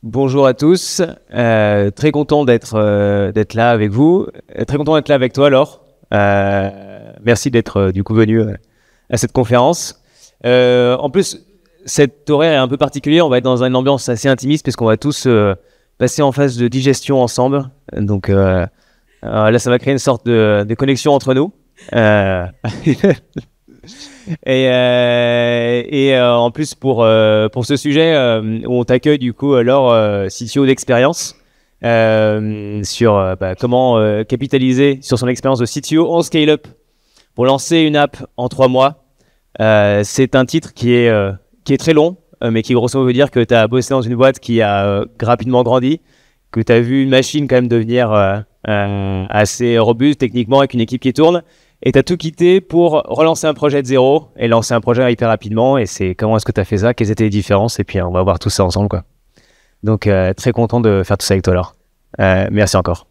Bonjour à tous, très content d'être là avec vous, très content d'être là avec toi Laure. Merci d'être du coup venu à cette conférence. En plus, cet horaire est un peu particulier, on va être dans une ambiance assez intimiste puisqu'on va tous passer en phase de digestion ensemble. Donc là, ça va créer une sorte de connexion entre nous. En plus pour ce sujet où on t'accueille du coup Laure, CTO d'expérience sur comment capitaliser sur son expérience de CTO en scale-up pour lancer une app en 3 mois. C'est un titre qui est très long, mais qui grosso modo veut dire que tu as bossé dans une boîte qui a rapidement grandi, que tu as vu une machine quand même devenir assez robuste techniquement avec une équipe qui tourne. Et tu as tout quitté pour relancer un projet de zéro et lancer un projet hyper rapidement. Et c'est comment est-ce que tu as fait ça? Quelles étaient les différences? Et puis on va voir tout ça ensemble, quoi. Donc très content de faire tout ça avec toi, Laure. Merci encore.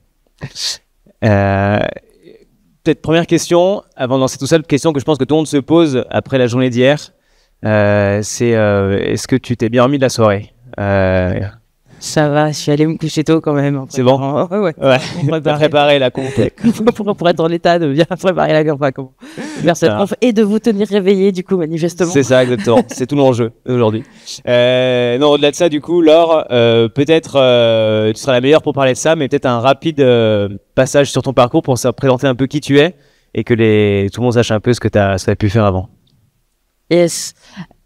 Peut-être première question, avant de lancer tout ça, question que je pense que tout le monde se pose après la journée d'hier, c'est est-ce que tu t'es bien remis de la soirée? Ça va, je suis allé me coucher tôt quand même. C'est bon? Ouais. T'as préparé la conf. pour être en état de bien préparer la conf. Merci et de vous tenir réveillé du coup manifestement. C'est ça exactement, c'est tout l'enjeu aujourd'hui. Non, au-delà de ça du coup, Laure, peut-être tu seras la meilleure pour parler de ça, mais peut-être un rapide passage sur ton parcours pour se présenter un peu qui tu es et que tout le monde sache un peu ce que tu as pu faire avant. Yes.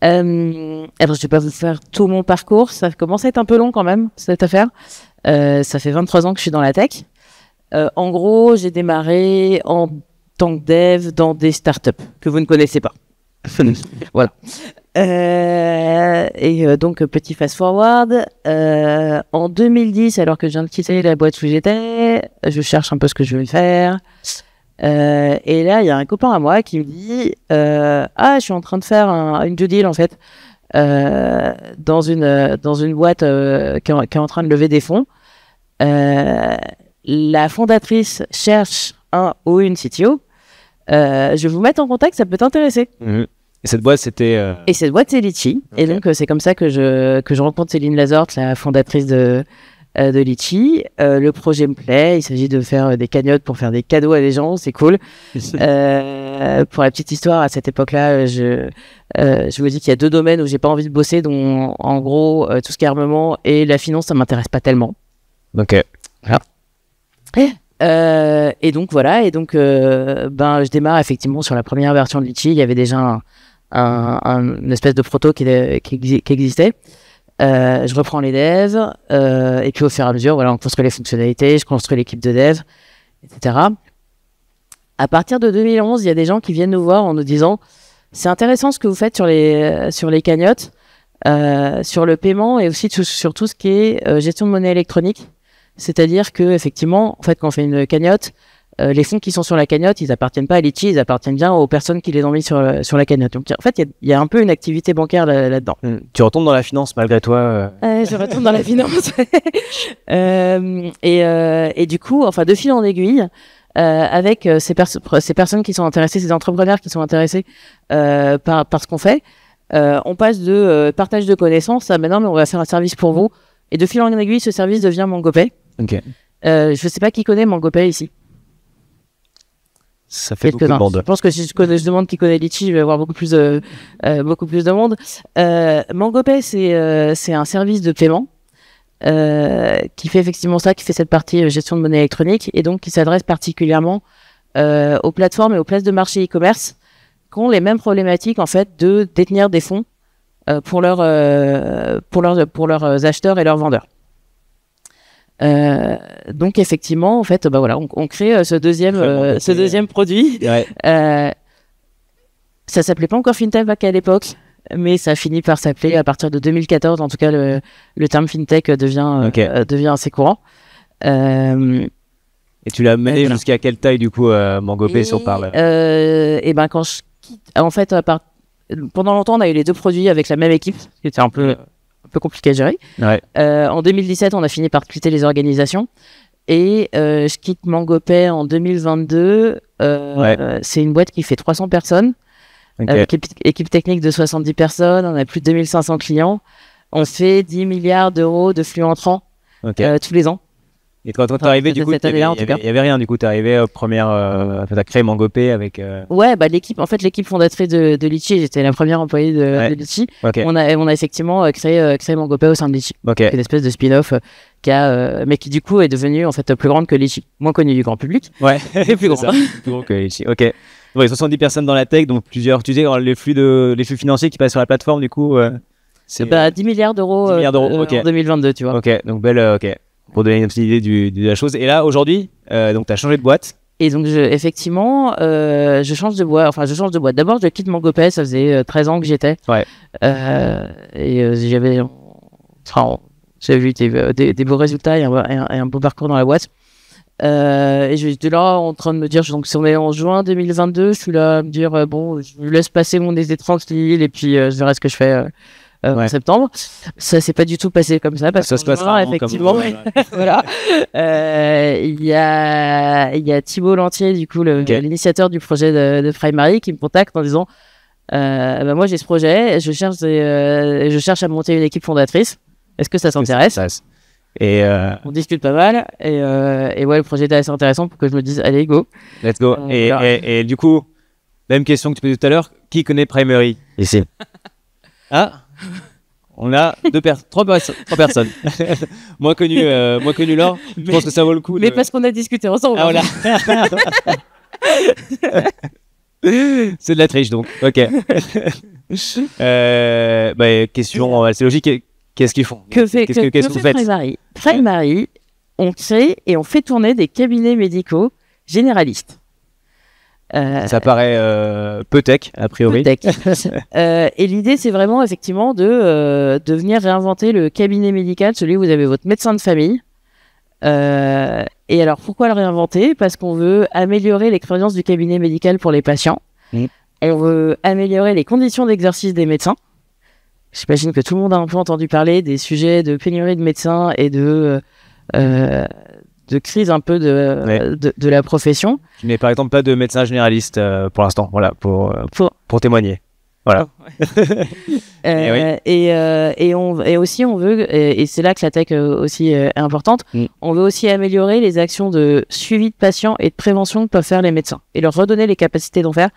Alors je vais pas vous faire tout mon parcours, ça commence à être un peu long quand même cette affaire. Ça fait 23 ans que je suis dans la tech. En gros, j'ai démarré en tant que dev dans des startups que vous ne connaissez pas. Voilà. Donc petit fast forward. En 2010, alors que je viens de quitter la boîte où j'étais, je cherche un peu ce que je vais faire. Et là, il y a un copain à moi qui me dit je suis en train de faire une due deal en fait dans une boîte qui est en train de lever des fonds. La fondatrice cherche un ou une CTO. Je vais vous mettre en contact, ça peut t'intéresser. Mmh. Et cette boîte, c'était... Et cette boîte, c'est Litchi. Okay. Et donc, c'est comme ça que je rencontre Céline Lazort, la fondatrice de Litchi. Le projet me plaît, il s'agit de faire des cagnottes pour faire des cadeaux à des gens, c'est cool. Pour la petite histoire, à cette époque-là, je vous dis qu'il y a 2 domaines où j'ai pas envie de bosser, dont en gros tout ce qui est armement et la finance, ça m'intéresse pas tellement. Ok. Voilà. Et donc voilà, je démarre effectivement sur la première version de Litchi. Il y avait déjà une espèce de proto qui existait. Je reprends les devs, et puis au fur et à mesure, voilà, on construit les fonctionnalités, je construis l'équipe de dev, etc. À partir de 2011, il y a des gens qui viennent nous voir en nous disant c'est intéressant ce que vous faites sur les cagnottes, sur le paiement et aussi sur tout ce qui est gestion de monnaie électronique. C'est-à-dire que effectivement, en fait, quand on fait une cagnotte, les fonds qui sont sur la cagnotte, ils appartiennent pas à Litchi, ils appartiennent bien aux personnes qui les ont mis sur la cagnotte. Donc en fait, il y a un peu une activité bancaire là-dedans. Tu retombes dans la finance malgré toi Je retourne dans la finance. Et du coup, enfin, de fil en aiguille, avec ces personnes qui sont intéressées, ces entrepreneurs qui sont intéressés par ce qu'on fait, on passe de partage de connaissances à maintenant, mais on va faire un service pour vous. Et de fil en aiguille, ce service devient MangoPay. Ok. Je sais pas qui connaît MangoPay ici. Ça fait beaucoup de monde. Je pense que si je demande qui connaît Litchi, je vais avoir beaucoup plus de monde. MangoPay, c'est un service de paiement qui fait effectivement ça, qui fait cette partie gestion de monnaie électronique et donc qui s'adresse particulièrement aux plateformes et aux places de marché e-commerce qui ont les mêmes problématiques en fait de détenir des fonds pour leurs acheteurs et leurs vendeurs. Donc effectivement, en fait, voilà, on crée ce deuxième produit. Ouais. Ça s'appelait pas encore FinTech à l'époque, mais ça finit par s'appeler à partir de 2014. En tout cas, le terme FinTech devient assez courant. Et tu l'as mené jusqu'à quelle taille du coup, MangoPay, si on parle? Et ben quand je quitte, en fait, pendant longtemps, on a eu les 2 produits avec la même équipe, ce qui était un peu compliqué à gérer. Ouais. En 2017, on a fini par quitter les organisations et je quitte MangoPay en 2022. C'est une boîte qui fait 300 personnes, équipe technique de 70 personnes, on a plus de 2500 clients. On fait 10 milliards d'euros de flux entrants tous les ans. Et quand t'es arrivé, du coup, il y avait rien. Du coup, t'es arrivé première. T'as créé MangoPay avec. Ouais, bah l'équipe fondatrice de Litchi, j'étais la première employée de Litchi. On a effectivement créé MangoPay au sein de Litchi. C'est une espèce de spin-off mais qui du coup est devenue en fait plus grande que Litchi, moins connue du grand public. Ouais, plus grande. Plus grand que Litchi. Ok. Ouais, 70 personnes dans la tech, donc plusieurs. Tu sais, les flux financiers qui passent sur la plateforme, du coup. C'est 10 milliards d'euros, en 2022, tu vois. Ok, donc belle. Pour donner une petite idée de la chose. Et là, aujourd'hui, donc tu as changé de boîte. Et donc, effectivement, je change de boîte. Enfin, je change de boîte. D'abord, je quitte MangoPay. Ça faisait 13 ans que j'y étais. Ouais. J'avais vu des beaux résultats et un beau parcours dans la boîte. Et j'étais là en train de me dire, donc, si on est en juin 2022, je suis là à me dire, bon, je laisse passer mon été tranquille et puis je verrai ce que je fais. En septembre, ça s'est pas du tout passé comme ça parce que ça se passera effectivement voilà. Il y a Thibaut Lantier, du coup l'initiateur du projet de Primary, qui me contacte en disant moi j'ai ce projet, je cherche à monter une équipe fondatrice, est-ce que ça t'intéresse? Et on discute pas mal et ouais, le projet était assez intéressant pour que je me dise allez go, let's go. Et du coup, même question que tu posais tout à l'heure, qui connaît Primary ici? On a trois personnes. moins connu Laure. Je pense que ça vaut le coup. Mais parce qu'on a discuté ensemble. Voilà. C'est de la triche donc. Ok. Question, c'est logique. Qu'est-ce qu'ils font? Qu'est-ce que vous faites? Primary, on crée et on fait tourner des cabinets médicaux généralistes. Ça paraît peu tech, a priori. Peu tech. Et l'idée, c'est vraiment effectivement de venir réinventer le cabinet médical, celui où vous avez votre médecin de famille. Et alors, pourquoi le réinventer? Parce qu'on veut améliorer l'expérience du cabinet médical pour les patients. On veut améliorer les conditions d'exercice des médecins. J'imagine que tout le monde a un peu entendu parler des sujets de pénurie de médecins et de crise un peu de la profession. Tu n'es par exemple pas de médecin généraliste pour l'instant, voilà, pour témoigner. Voilà. Et aussi on veut, et c'est là que la tech aussi est importante, on veut aussi améliorer les actions de suivi de patients et de prévention que peuvent faire les médecins et leur redonner les capacités d'en faire.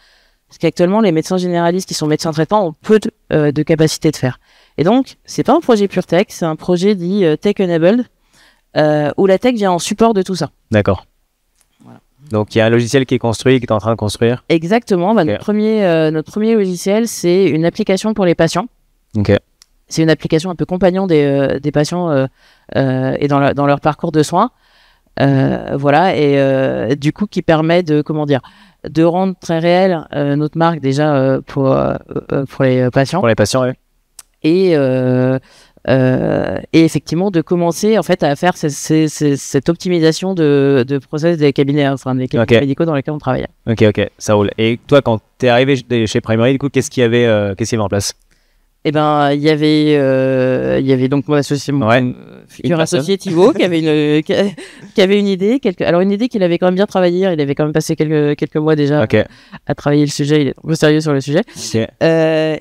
Parce qu'actuellement, les médecins généralistes qui sont médecins traitants ont peu de capacités de faire. Et donc, c'est pas un projet pure tech, c'est un projet dit tech-enabled, où la tech vient en support de tout ça. D'accord. Voilà. Donc, il y a un logiciel qui est construit, qui est en train de construire. Exactement. Notre premier logiciel, c'est une application pour les patients. C'est une application un peu compagnon des patients et dans leur parcours de soins. Voilà. Et du coup, qui permet de rendre très réel notre marque déjà pour les patients. Pour les patients, oui. Et effectivement de commencer en fait à faire cette optimisation de process des cabinets, médicaux dans lesquels on travaille. Ok, ça roule. Et toi, quand t'es arrivé chez Primary, du coup, qu'est-ce qu'il y avait en place? Eh ben, il y avait donc mon associé, futur associé Thibaut, qui avait une idée, une idée qu'il avait quand même bien travaillé. Il avait quand même passé quelques mois déjà à travailler le sujet. Il est un peu sérieux sur le sujet.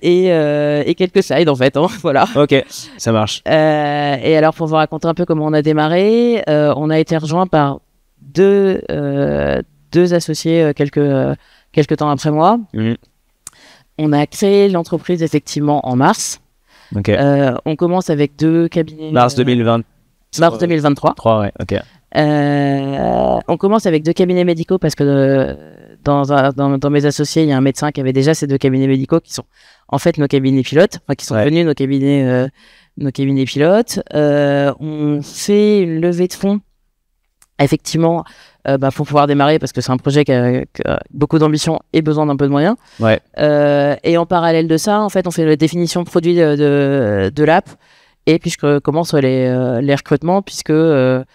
Et quelques slides en fait, voilà. Ok, ça marche. Et alors pour vous raconter un peu comment on a démarré, on a été rejoint par deux associés quelques temps après moi. On a créé l'entreprise effectivement en mars. On commence avec 2 cabinets. Mars 2020. Mars 2023. On commence avec 2 cabinets médicaux parce que dans mes associés, il y a un médecin qui avait déjà ces 2 cabinets médicaux qui sont en fait nos cabinets pilotes, qui sont devenus nos cabinets pilotes. On fait une levée de fonds, effectivement, pour pouvoir démarrer parce que c'est un projet qui a beaucoup d'ambition et besoin d'un peu de moyens. Et en parallèle de ça, en fait, on fait la définition de produit de l'app. Et puis je commence les recrutements puisque on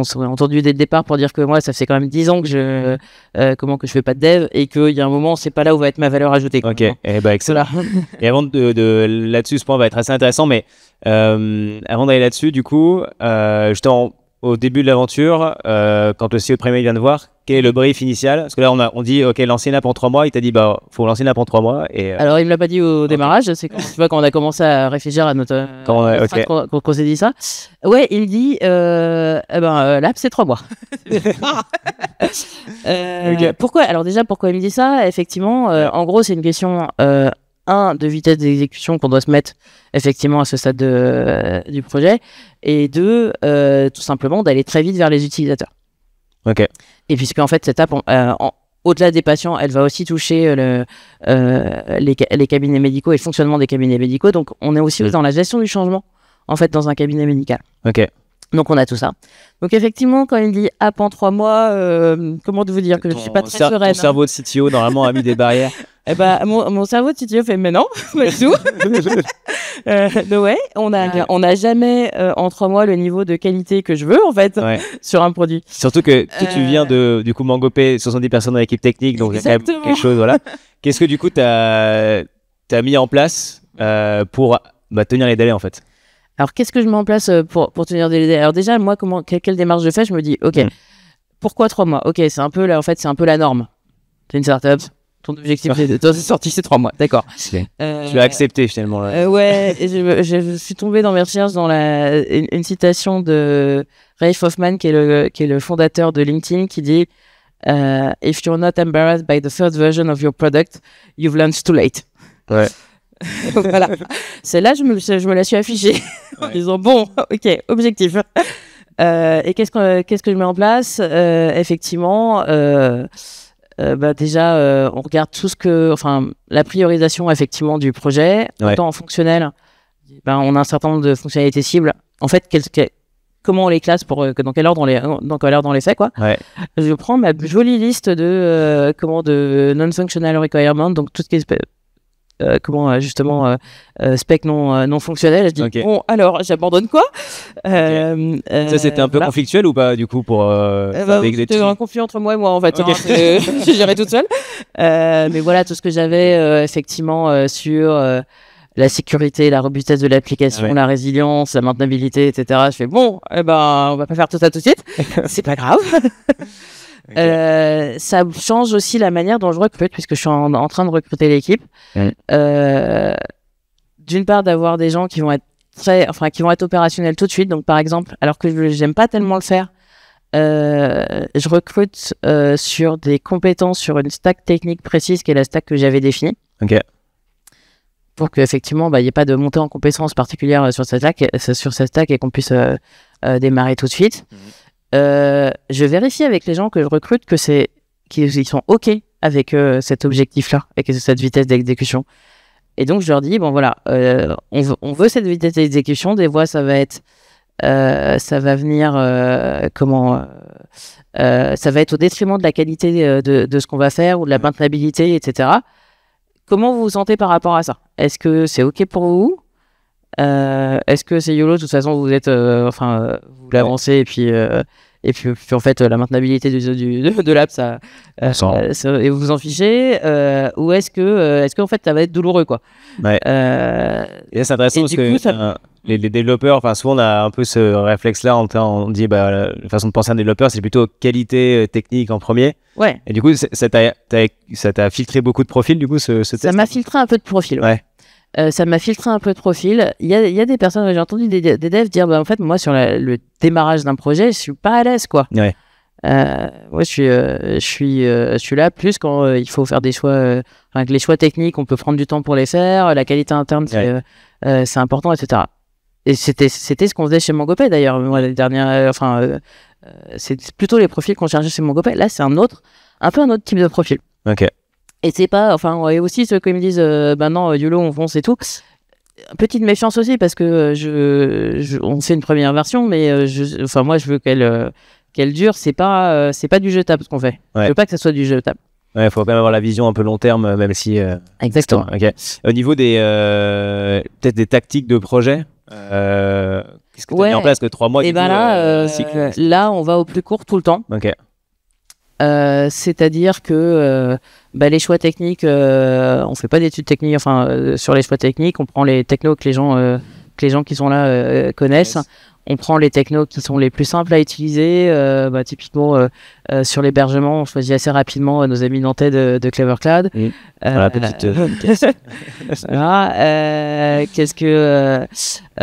s'est entendu dès le départ pour dire que moi ça fait quand même 10 ans que je fais pas de dev et qu'il y a un moment c'est pas là où va être ma valeur ajoutée. Et excellent. Et avant là-dessus, ce point va être assez intéressant, mais avant d'aller là-dessus, du coup, justement, au début de l'aventure, quand le CEO de Premier vient te voir, quel est le brief initial? Parce que là, on dit, OK, lancer une app en 3 mois. Il t'a dit, bah, faut lancer une app en 3 mois. Et, Alors, il me l'a pas dit au démarrage. C'est quand, tu vois, quand on a commencé à réfléchir à notre okay. qu'on s'est dit ça. Ouais, il dit, l'app, c'est 3 mois. Okay. Pourquoi? Alors déjà, pourquoi il me dit ça? Effectivement, en gros, c'est une question, de vitesse d'exécution qu'on doit se mettre effectivement à ce stade du projet, et deux, tout simplement d'aller très vite vers les utilisateurs. Ok. Et puisque en fait cette app, au-delà des patients, elle va aussi toucher les cabinets médicaux et le fonctionnement des cabinets médicaux. Donc on est aussi dans la gestion du changement en fait dans un cabinet médical. Ok. Donc on a tout ça. Donc effectivement, quand il dit app en 3 mois, comment vous dire que je ne suis pas très sereine. Ton cerveau de CTO normalement a mis des barrières. Eh ben, mon cerveau de CTO fait mais non, pas du tout. No way. On n'a jamais en 3 mois le niveau de qualité que je veux en fait sur un produit. Surtout que toi, tu viens de du coup MangoPay, 70 personnes dans l'équipe technique, donc il y a quand même quelque chose, voilà. Qu'est-ce que du coup t'as mis en place pour tenir les délais en fait? Alors qu'est-ce que je mets en place pour tenir des délais? Alors déjà moi quelle démarche je fais? Je me dis ok, pourquoi 3 mois? Ok, c'est un peu là en fait c'est un peu la norme. T'es une startup. Ton objectif de sortie, c'est 3 mois. D'accord. Tu l'as accepté finalement. Ouais, et je suis tombée dans mes recherches dans une citation de Rafe Hoffman, qui est le fondateur de LinkedIn, qui dit If you're not embarrassed by the first version of your product, you've launched too late. Ouais. Voilà. Celle-là, je me la suis affichée en disant bon, ok, objectif. Et qu'est-ce que je mets en place? Effectivement. Déjà, on regarde la priorisation effectivement du projet, autant en fonctionnel. On a un certain nombre de fonctionnalités cibles. En fait, comment on les classe dans quel ordre on les fait quoi. Ouais. Je prends ma jolie liste de non-functional requirements, donc tout ce qui est spec non fonctionnel. Je dis bon, alors j'abandonne quoi. Ça c'était un peu conflictuel ou pas du coup pour c'était un conflit entre moi et moi en fait. J'ai géré toute seule. Mais voilà tout ce que j'avais effectivement sur la sécurité, la robustesse de l'application, la résilience, la maintenabilité, etc. Je fais bon, on va pas faire tout ça tout de suite. C'est pas grave. Ça change aussi la manière dont je recrute, puisque je suis en train de recruter l'équipe. D'une part, d'avoir des gens qui vont être opérationnels tout de suite. Donc, par exemple, alors que j'aime pas tellement le faire, je recrute sur des compétences sur une stack technique précise qui est la stack que j'avais définie. Ok. Pour qu'effectivement, il n'y ait pas de montée en compétences particulière sur cette stack et qu'on puisse démarrer tout de suite. Je vérifie avec les gens que je recrute qu'ils sont OK avec cet objectif-là, avec cette vitesse d'exécution. Et donc, je leur dis, bon voilà, on veut cette vitesse d'exécution. Des fois, ça va venir, ça va être au détriment de la qualité de ce qu'on va faire ou de la maintenabilité, etc. Comment vous vous sentez par rapport à ça? Est-ce que c'est OK pour vous? Est-ce que c'est YOLO? De toute façon, vous êtes, vous l'avancez et puis en fait, la maintenabilité de l'app, et vous en fichez, ou est-ce que en fait, ça va être douloureux, quoi. Ouais. Et là, c'est intéressant parce que les développeurs, souvent, on a un peu ce réflexe-là, on dit, la façon de penser à un développeur, c'est plutôt qualité technique en premier. Ouais. Et du coup, ça t'a filtré beaucoup de profils, du coup, ce test? Ça m'a filtré un peu de profils. Ouais. Ça m'a filtré un peu de profil. Il y a des personnes, j'ai entendu des devs dire en fait moi sur le démarrage d'un projet je suis pas à l'aise quoi. Ouais. Moi je suis là plus quand il faut faire des choix, les choix techniques on peut prendre du temps pour les faire, la qualité interne c'est important, etc. Et c'était ce qu'on faisait chez MangoPay d'ailleurs. Moi les dernières c'est plutôt les profils qu'on cherchait chez MangoPay. Là c'est un peu un autre type de profil. Ok. Et c'est pas, et aussi ceux qui me disent, non, YOLO, on fonce et tout. Petite méfiance aussi parce que on fait une première version, mais moi je veux qu'elle dure. C'est pas du jetable ce qu'on fait. Ouais. Je veux pas que ça soit du jetable. Ouais, faut quand même avoir la vision un peu long terme, même si. Exactement. Ok. Au niveau peut-être des tactiques de projet. Qu'est-ce que tu as mis en place que 3 mois? Et là, on va au plus court tout le temps. Ok. C'est-à-dire que les choix techniques, on fait pas d'études techniques, sur les choix techniques, on prend les technos que les les gens qui sont là connaissent. Yes. On prend les technos qui sont les plus simples à utiliser. Typiquement, sur l'hébergement, on choisit assez rapidement nos amis nantais de Clever Cloud. Voilà, petite. Voilà.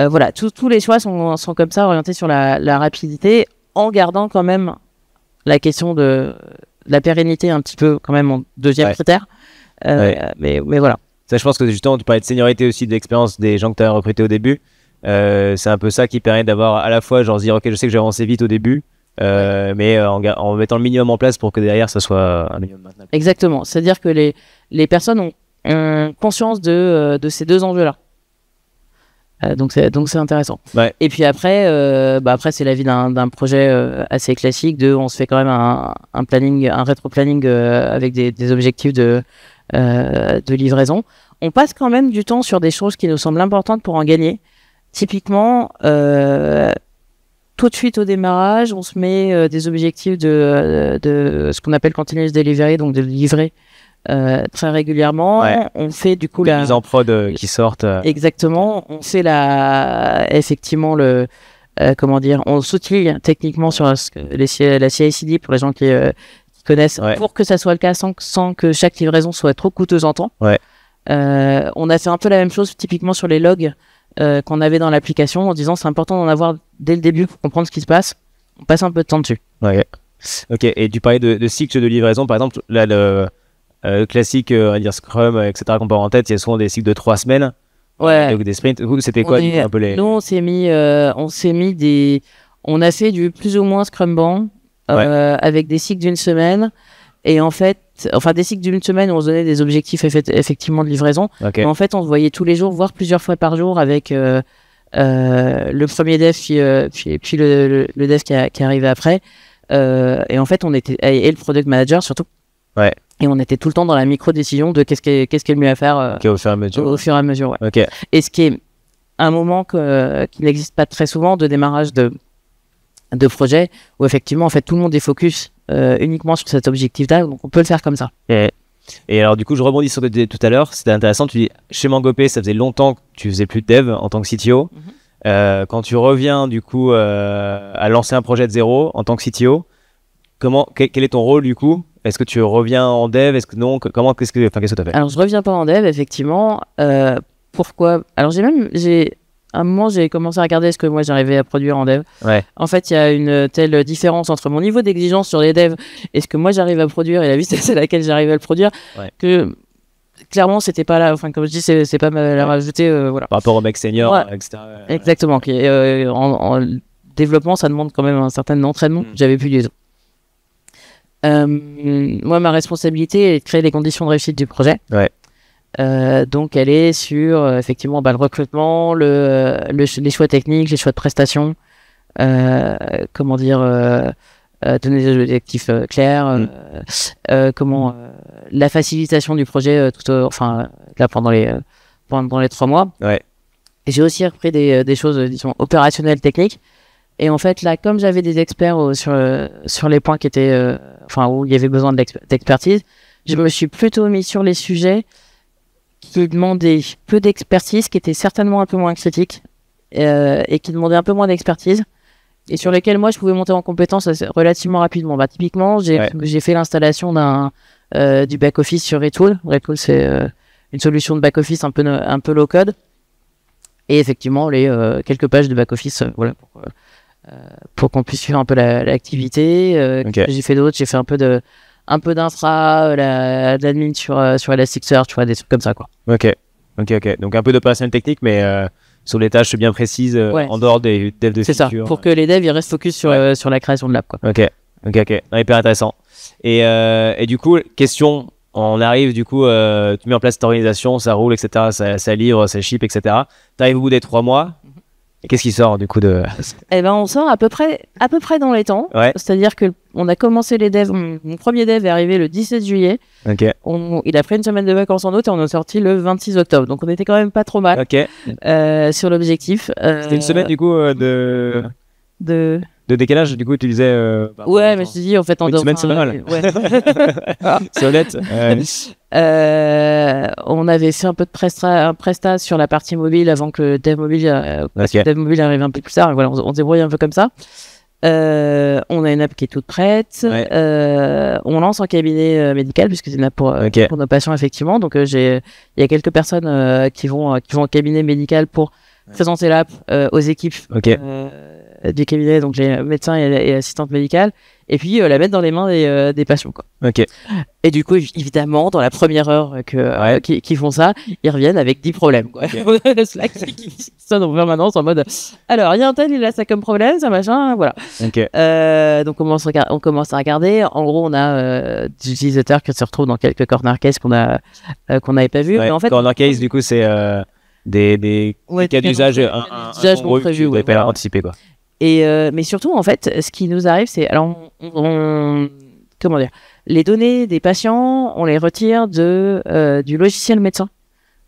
Voilà, tous les choix sont comme ça, orientés sur la rapidité, en gardant quand même la question de la pérennité un petit peu quand même en deuxième critère. Mais voilà. Ça, je pense que justement, tu parlais de seniorité aussi, d'expérience des gens que tu as recrutés au début. C'est un peu ça qui permet d'avoir à la fois, genre, dire, ok, je sais que j'ai avancé vite au début, mais en mettant le minimum en place pour que derrière, ça soit un minimum maintenable. Exactement. C'est-à-dire que les personnes ont conscience de ces deux enjeux-là. Donc c'est intéressant. Ouais. Et puis après, c'est la vie d'un projet assez classique. On se fait quand même un planning, un rétro-planning avec des objectifs de livraison. On passe quand même du temps sur des choses qui nous semblent importantes pour en gagner. Typiquement, tout de suite au démarrage, on se met des objectifs de ce qu'on appelle continuous delivery, donc de livrer très régulièrement. On fait du coup la mise en prod qui sortent. Exactement. On fait effectivement on s'outille techniquement sur la CI/CD pour les gens qui connaissent, pour que ça soit le cas sans que chaque livraison soit trop coûteuse en temps. On a fait un peu la même chose typiquement sur les logs qu'on avait dans l'application, en disant c'est important d'en avoir dès le début pour comprendre ce qui se passe. On passe un peu de temps dessus. Ok. Et tu parlais de cycle de livraison, par exemple, là, le classique, on va dire Scrum, etc., qu'on peut avoir en tête, il y a souvent des cycles de 3 semaines. Donc des sprints. C'était quoi un peu les... Nous, on a fait du plus ou moins Scrumban avec des cycles d'une semaine. Et en fait, des cycles d'une semaine où on se donnait des objectifs effectivement de livraison. Mais en fait, on se voyait tous les jours, voire plusieurs fois par jour avec le premier dev, puis le dev qui arrivait après. Et en fait, on était, et le product manager surtout. Et on était tout le temps dans la micro-décision de qu'est-ce qui est le mieux à faire au fur et à mesure. Au fur et à mesure, Et ce qui est un moment qui n'existe pas très souvent de démarrage de projet, où effectivement, en fait, tout le monde est focus uniquement sur cet objectif-là, donc on peut le faire comme ça. Et alors, du coup, je rebondis sur ce que tu disais tout à l'heure, c'était intéressant, tu dis, chez Mangopé, ça faisait longtemps que tu faisais plus de dev en tant que CTO. Quand tu reviens, du coup, à lancer un projet de zéro en tant que CTO, quel est ton rôle, du coup ? Est-ce que tu reviens en dev ? Est-ce que non ? Qu'est-ce que tu as fait ? Alors, je reviens pas en dev, effectivement. Pourquoi ? Alors, à un moment, j'ai commencé à regarder ce que moi j'arrivais à produire en dev. En fait, il y a une telle différence entre mon niveau d'exigence sur les devs et ce que moi j'arrive à produire et la vitesse à laquelle j'arrive à le produire que clairement, c'était pas là. Enfin, comme je dis, c'est pas la rajouter. Voilà. Par rapport au mec senior, etc. Exactement. En développement, ça demande quand même un certain entraînement. J'avais plus du tout. Moi, ma responsabilité est de créer les conditions de réussite du projet. Donc, elle est sur effectivement le recrutement, les choix techniques, les choix de prestations, donner des objectifs clairs, la facilitation du projet là pendant les 3 mois. Et j'ai aussi repris des choses disons opérationnelles techniques. Et en fait là, comme j'avais des experts sur les points qui étaient où il y avait besoin d'expertise, je me suis plutôt mis sur les sujets qui demandaient peu d'expertise, qui étaient certainement un peu moins critiques et qui demandaient un peu moins d'expertise et sur lesquels moi je pouvais monter en compétence relativement rapidement. Typiquement, j'ai fait l'installation du back-office sur Retool. Retool, c'est une solution de back-office un peu low-code. Et effectivement, quelques pages de back-office pour qu'on puisse suivre un peu l'activité. J'ai fait d'autres, j'ai fait un peu d'infra, de l'admin sur Elasticsearch, tu vois, des trucs comme ça, quoi. Ok. Donc un peu d'opérationnel technique, mais sur les tâches bien précises, en dehors des devs de features. C'est ça, pour que les devs ils restent focus sur la création de l'app, quoi. Ok. Non, hyper intéressant. Et du coup, question, on arrive, du coup, tu mets en place cette organisation, ça roule, etc., ça livre, ça ship, etc. T'arrives au bout des 3 mois. Et qu'est-ce qui sort du coup de... on sort à peu près dans les temps. C'est-à-dire que on a commencé les devs. Mon premier dev est arrivé le 17 juillet. Il a pris une semaine de vacances en août et on a sorti le 26 octobre. Donc on était quand même pas trop mal sur l'objectif. C'était une semaine du coup de décalage. Du coup tu disais... mais je te dis en fait une semaine c'est pas mal. Ouais. C'est honnête. On avait fait un peu de presta sur la partie mobile avant que le dev mobile, Ok. dev mobile arrive un peu plus tard. Voilà, on se débrouille un peu comme ça. On a une app qui est toute prête. Ouais. On lance en cabinet médical puisque c'est une app pour nos patients effectivement. Donc il y a quelques personnes qui vont en cabinet médical pour présenter l'app aux équipes du cabinet. Donc j'ai médecin et assistante médicale. Et puis la mettre dans les mains des patients, quoi. Ok. Et du coup, évidemment, dans la première heure qu'ils font ça, ils reviennent avec 10 problèmes, quoi. Le Slack qui sonne en permanence en mode alors, il y a un tel, il a ça comme problème, ça machin, voilà. Ok. Donc on commence à regarder. En gros, on a des utilisateurs qui se retrouvent dans quelques corner cases qu'on n'avait pas vu. Ouais. Mais en fait, Corner case, du coup, c'est des cas d'usage non prévus, vous n'avez pas anticipé, quoi. Et mais surtout, en fait, ce qui nous arrive, c'est alors comment dire, les données des patients, on les retire du logiciel médecin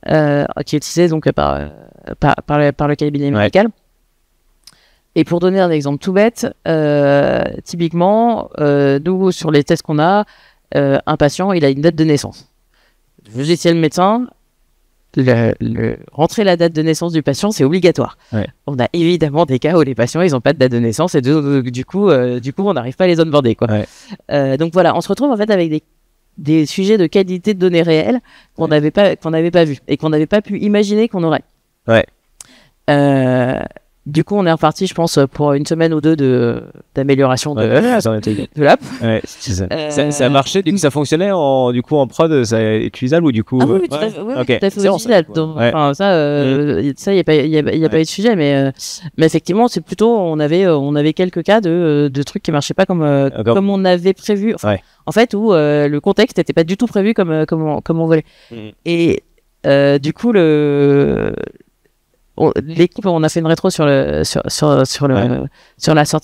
qui est utilisé donc par le cabinet médical. Et pour donner un exemple tout bête, typiquement, nous sur les tests qu'on a, un patient, il a une date de naissance. Le logiciel médecin. Rentrer la date de naissance du patient, c'est obligatoire. Ouais. On a évidemment des cas où les patients, ils n'ont pas de date de naissance et du coup, on n'arrive pas à les onboarder, quoi. Ouais. Donc voilà, on se retrouve en fait avec des sujets de qualité de données réelles qu'on n'avait pas vu et qu'on n'avait pas pu imaginer qu'on aurait. Ouais. Du coup, on est reparti, je pense, pour une semaine ou deux d'amélioration de l'app. Ouais, c'est ça. Ça a marché, du coup, ça fonctionnait en prod, ça est utilisable ou du coup. Ah oui, tout à fait, tout à fait utilisable. Enfin, ça, il y a pas eu de sujet, mais effectivement, c'est plutôt, on avait quelques cas de trucs qui marchaient pas comme on avait prévu. Enfin, en fait, où le contexte n'était pas du tout prévu comme on voulait. Et du coup, l'équipe, on a fait une rétro sur la sortie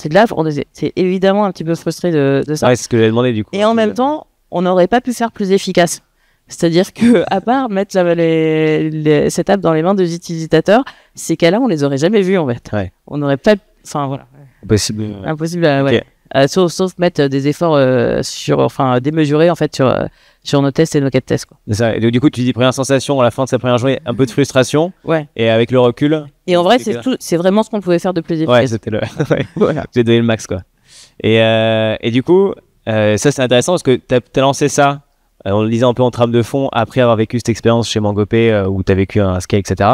de l'app. On était évidemment un petit peu frustré de ça. Ouais, c'est ce que j'avais demandé du coup. Et en même temps, on n'aurait pas pu faire plus efficace. C'est-à-dire que, à part mettre cette app dans les mains des utilisateurs, ces cas-là, on les aurait jamais vus en fait. Ouais. On n'aurait pas, enfin voilà. Impossible. Ouais. Sauf mettre des efforts démesurés en fait sur nos tests et nos cas de tests, quoi. C'est ça. Et du coup, tu dis première sensation à la fin de sa première journée, un peu de frustration. Ouais. Et avec le recul. Et en vrai, c'est vraiment ce qu'on pouvait faire de plus efficace. Ouais, c'était voilà. J'ai donné le max, quoi. Et du coup, ça c'est intéressant parce que t'as lancé ça. On le disait un peu en trame de fond après avoir vécu cette expérience chez Mangopé où t'as vécu un scale, etc.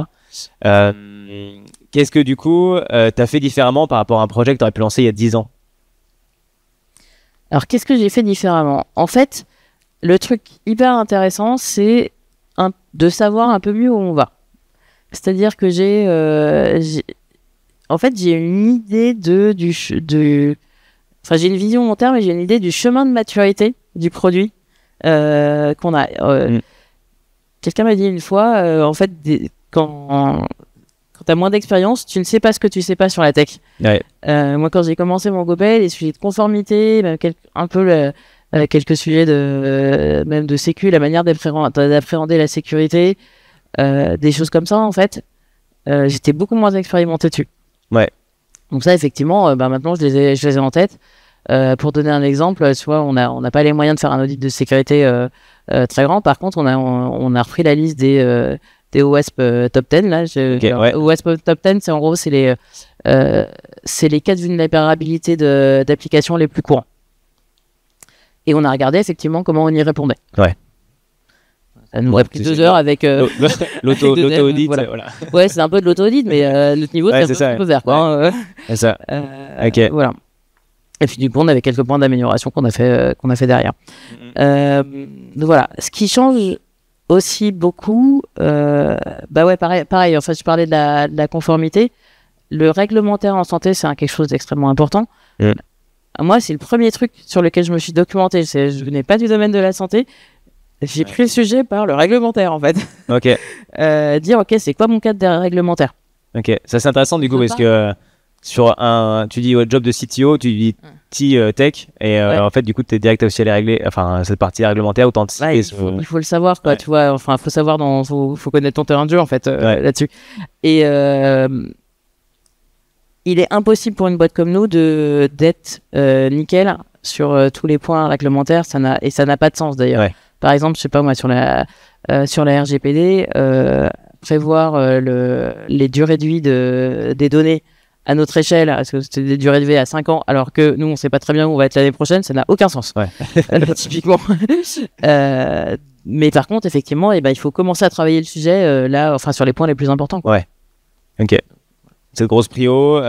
Qu'est-ce que du coup t'as fait différemment par rapport à un projet que t'aurais pu lancer il y a 10 ans? Alors, qu'est-ce que j'ai fait différemment? En fait, le truc hyper intéressant, c'est de savoir un peu mieux où on va. C'est-à-dire que j'ai une idée j'ai une vision long terme et j'ai une idée du chemin de maturité du produit qu'on a. Quelqu'un m'a dit une fois, en fait, quand t'as moins d'expérience, tu ne sais pas ce que tu sais pas sur la tech. Ouais. Moi, quand j'ai commencé Mangopé, les sujets de conformité, même quelques sujets même de sécu, la manière d'appréhender la sécurité, des choses comme ça, en fait, j'étais beaucoup moins expérimenté dessus. Ouais. Donc ça, effectivement, maintenant, je les ai en tête. Pour donner un exemple, tu vois, on n'a pas les moyens de faire un audit de sécurité très grand. Par contre, on a repris la liste des OWASP Top 10 là. OWASP Top 10, c'est en gros c'est les cas de vulnérabilité d'applications les plus courants. Et on a regardé effectivement comment on y répondait. Ouais. Ça nous aurait pris 2 heures avec l'auto-audit. Voilà. Voilà. Ouais, c'est un peu de l'auto-audit, mais notre niveau c'est un peu vert, quoi. C'est ça. Ok. Voilà. Et puis du coup, on avait quelques points d'amélioration qu'on a fait derrière. Donc voilà. Ce qui change aussi beaucoup, pareil. Enfin, je parlais de la conformité. Le réglementaire en santé, c'est quelque chose d'extrêmement important. Moi, c'est le premier truc sur lequel je me suis documenté. Je venais pas du domaine de la santé. J'ai pris le sujet par le réglementaire, en fait. Ok. Dire, ok, c'est quoi mon cadre réglementaire? Ok. Ça, c'est intéressant du coup parce que tu dis job de CTO, tu dis tech et en fait du coup tu es direct aussi à cette partie réglementaire autant il faut le savoir, quoi. Tu vois, enfin faut savoir, faut connaître ton terrain de jeu en fait là-dessus. Et il est impossible pour une boîte comme nous d'être nickel sur tous les points réglementaires. Ça n'a pas de sens d'ailleurs. par exemple, je sais pas moi, sur la RGPD, prévoir les durées de vie des données à notre échelle, est-ce que c'est des durées de vie à 5 ans, alors que nous, on sait pas très bien où on va être l'année prochaine, ça n'a aucun sens. Ouais. Typiquement. Mais par contre, effectivement, il faut commencer à travailler le sujet là, enfin, sur les points les plus importants, quoi. Ouais. Ok. Cette grosse prio.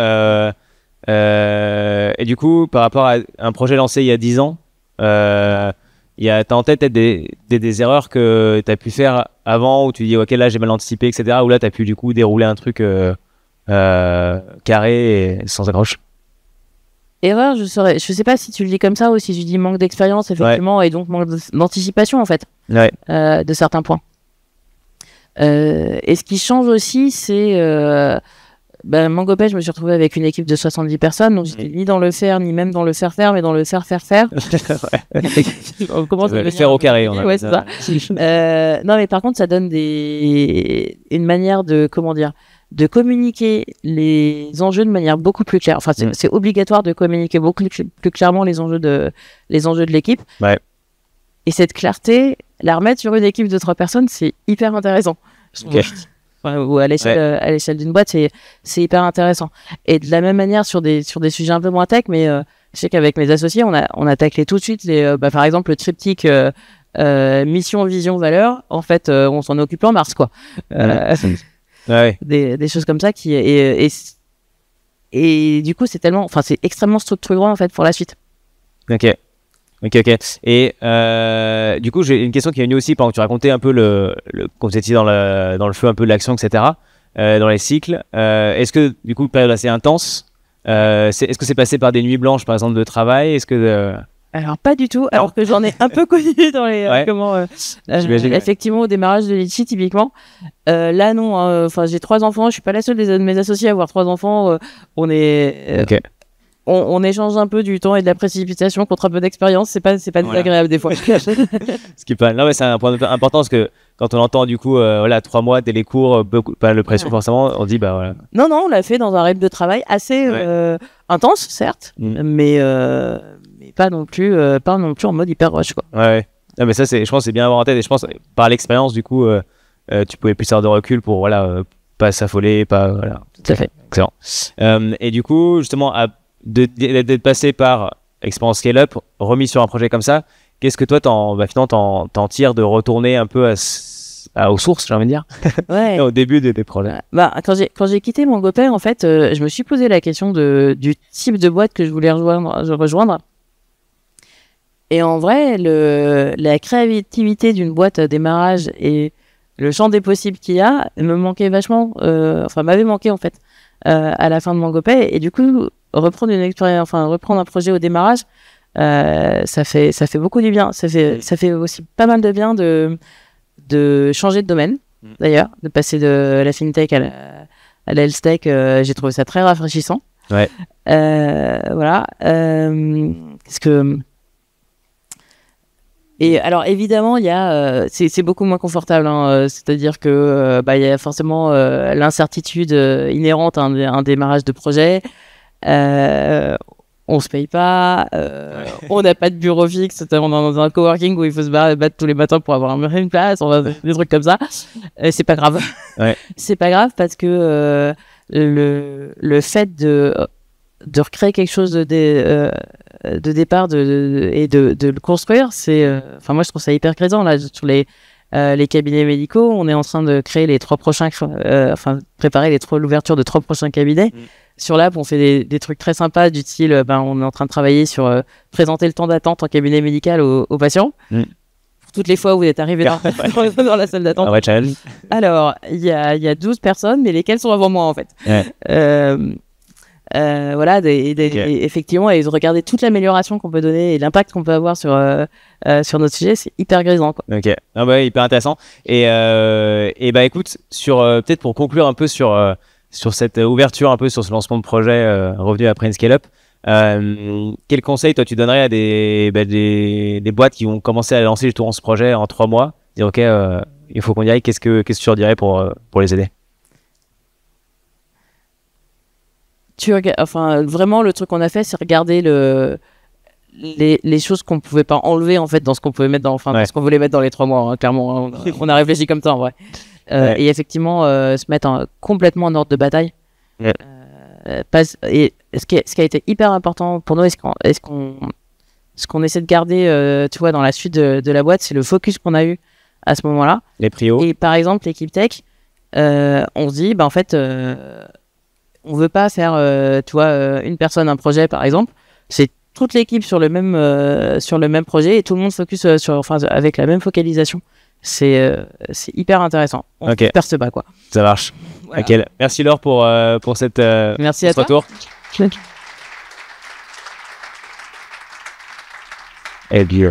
Et du coup, par rapport à un projet lancé il y a 10 ans, t'as en tête peut-être des erreurs que tu as pu faire avant où tu dis, ok, là j'ai mal anticipé, etc. Ou là tu as pu du coup dérouler un truc carré et sans accroche. Erreur, je sais pas si tu le dis comme ça ou si tu dis manque d'expérience, effectivement, et donc manque d'anticipation, en fait, de certains points. Et ce qui change aussi, c'est Mangopay, je me suis retrouvé avec une équipe de 70 personnes, donc j'étais ni dans le faire, ni même dans le faire, mais dans le faire. On commence à le faire au carré. Ouais, c'est ça. Non, mais par contre, ça donne une manière de, de communiquer les enjeux de manière beaucoup plus claire. Enfin, c'est obligatoire de communiquer beaucoup plus clairement les enjeux de l'équipe. Ouais. Et cette clarté, la remettre sur une équipe de 3 personnes, c'est hyper intéressant. Okay. Ou à l'échelle d'une boîte, c'est hyper intéressant. Et de la même manière sur des sujets un peu moins tech, mais je sais qu'avec mes associés, on a taclé tout de suite par exemple le triptyque mission, vision, valeur. En fait, on s'en occupe en mars, quoi. Des choses comme ça et du coup, c'est extrêmement structurant en fait pour la suite. Ok. Et du coup, j'ai une question qui est venue aussi pendant que tu racontais un peu quand vous étiez dans le feu un peu de l'action, etc. Dans les cycles. Est-ce que du coup, période assez intense, est-ce que c'est passé par des nuits blanches, par exemple, de travail? Est-ce que Alors pas du tout, alors que j'en ai un peu connu dans les effectivement au démarrage de Litchi typiquement. Là non, enfin j'ai 3 enfants, je suis pas la seule de mes associés à avoir 3 enfants. On est on échange un peu du temps et de la précipitation contre un peu d'expérience, c'est pas désagréable des fois. Ce qui est pas, non mais c'est un point important parce que quand on entend du coup 3 mois dès les cours, pas de pression forcément, on dit bah voilà. Non, on l'a fait dans un rythme de travail assez intense certes, mais pas non plus en mode hyper rush, quoi. Ouais. Non mais ça je pense c'est bien à avoir en tête et je pense par l'expérience du coup tu pouvais plus avoir de recul pour pas s'affoler, pas voilà. Tout à fait. Excellent. Et du coup justement d'être passé par expérience scale-up, remis sur un projet comme ça, qu'est-ce que toi finalement t'en tires de retourner un peu aux sources, j'ai envie de dire, au début des projets? Quand j'ai quitté Mangopay, en fait, je me suis posé la question du type de boîte que je voulais rejoindre. Et en vrai, la créativité d'une boîte à démarrage et le champ des possibles qu'il y a me manquait vachement, m'avait manqué en fait à la fin de Mangopay. Et du coup, reprendre un projet au démarrage, ça fait beaucoup du bien. Ça fait aussi pas mal de bien de changer de domaine, d'ailleurs, de passer de la fintech à la health tech. J'ai trouvé ça très rafraîchissant. Ouais. Voilà. Et alors évidemment, il y a, c'est beaucoup moins confortable, hein, c'est-à-dire que il y a forcément l'incertitude inhérente à un démarrage de projet. On se paye pas, on n'a pas de bureau fixe, on est dans un coworking où il faut se battre tous les matins pour avoir une place, des trucs comme ça. C'est pas grave. Ouais. C'est pas grave parce que le fait de recréer quelque chose de départ et de le construire, moi je trouve ça hyper présent là sur les cabinets médicaux. On est en train de créer les 3 prochains, préparer l'ouverture de 3 prochains cabinets. Sur l'app, on fait des trucs très sympas du style, on est en train de travailler sur présenter le temps d'attente en cabinet médical aux patients. Pour toutes les fois où vous êtes arrivé dans la salle d'attente. Alors, il y a 12 personnes, mais lesquelles sont avant moi en fait. Effectivement, et de regarder toute l'amélioration qu'on peut donner et l'impact qu'on peut avoir sur notre sujet, c'est hyper grisant, quoi. Ok, hyper intéressant. Et écoute, peut-être pour conclure un peu sur cette ouverture, un peu sur ce lancement de projet revenu après une scale-up, quel conseil toi tu donnerais à des boîtes qui vont commencer à lancer justement ce projet en 3 mois, dire ok, il faut qu'on y aille, qu'est-ce que tu leur dirais pour les aider? Vraiment, le truc qu'on a fait, c'est regarder les choses qu'on pouvait pas enlever en fait dans ce qu'on pouvait mettre dans ce qu'on voulait mettre dans les 3 mois, hein, clairement, hein. On a réfléchi comme ça en vrai. Et effectivement se mettre complètement en ordre de bataille. Et ce qui a été hyper important pour nous, ce qu'on essaie de garder, tu vois, dans la suite de la boîte, c'est le focus qu'on a eu à ce moment-là. Les prios. Et par exemple, l'équipe tech, on se dit, en fait, on veut pas faire, tu vois, une personne, un projet, par exemple. C'est toute l'équipe sur le même projet et tout le monde focus avec la même focalisation. C'est hyper intéressant. On perd ce bas, quoi. Ça marche. Voilà. Okay. Merci Laure pour cette Merci à toi. Retour. Et bien.